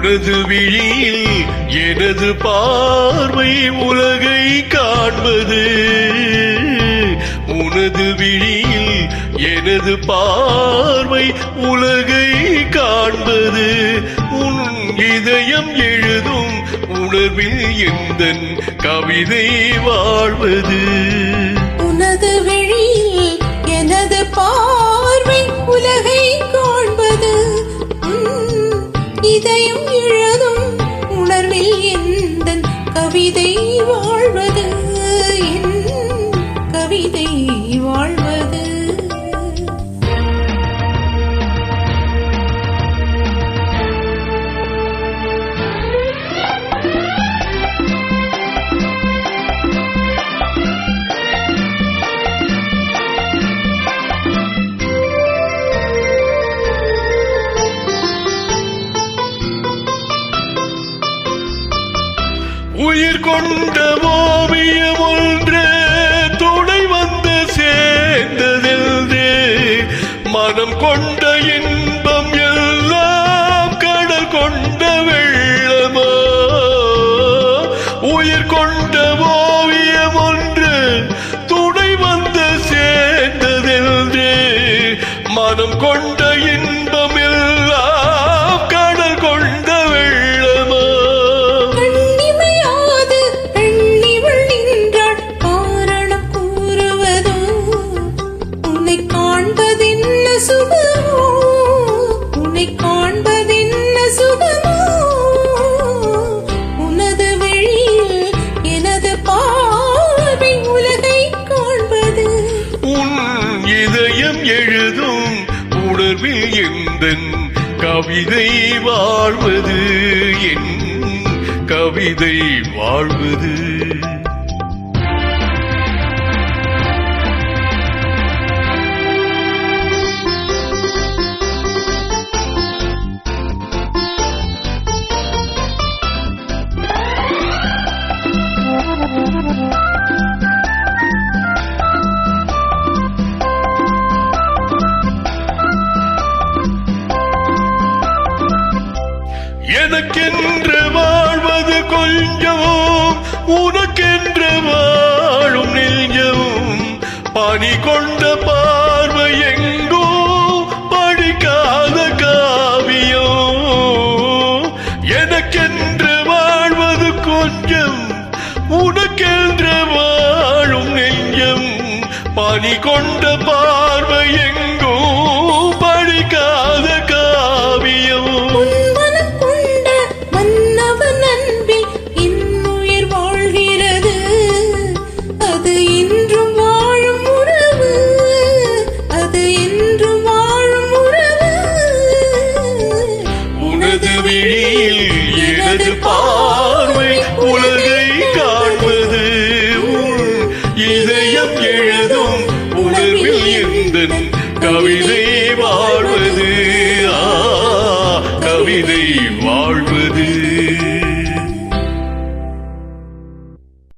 உனது விழியில் எனது பார்வை உலகை காண்பது. உனது விழியில் எனது பார்வை உலகை காண்பது. உன் இதயம் எழுதும் உணர்வில் எந்தன் கவிதை வாழ்வது. உனது விழியில் எனது பார்வை உலகை காண்பது. இதயம் எழுதும் உணர்வில் எந்தன் கவிதை வாழ்வது. என் கவிதை வாழ்வது. உயிர் கொண்ட ஓவியம் ஒன்று துணை வந்து சேர்ந்ததென்று மனம் கொண்ட இன்பம் எல்லாம் கடல் கொண்ட வெள்ளமோ. உயிர் கொண்ட ஓவியம் ஒன்று துணை வந்து சேர்ந்ததென்று மனம் கொண்ட இன்பம் எல்லாம் கடல் கொண்ட வெள்ளமோ. உனது விழியில் எனது பார்வை உலகை காண்பது. உன் இதயம் எழுதும் உணர்வில் எந்தன் கவிதை வாழ்வது. என் கவிதை வாழ்வது. எனக்கென்று வாழ்வது கொஞ்சம், உனக்கென்று வாழும் நெஞ்சம். பனி கொண்ட பார்வை எங்கோ படிக்காத காவியம். எனக்கென்று வாழ்வது கொஞ்சம், உனக்கென்று வாழும் நெஞ்சம். பனி கொண்ட பார்வை எங்கோ படிக்காத காவியம். விழியில் எனது பார்வை உலகை காண்பது. இதயம் எழுதும் உணர்வில் எந்தன் கவிதை வாழ்வது. கவிதை வாழ்வது.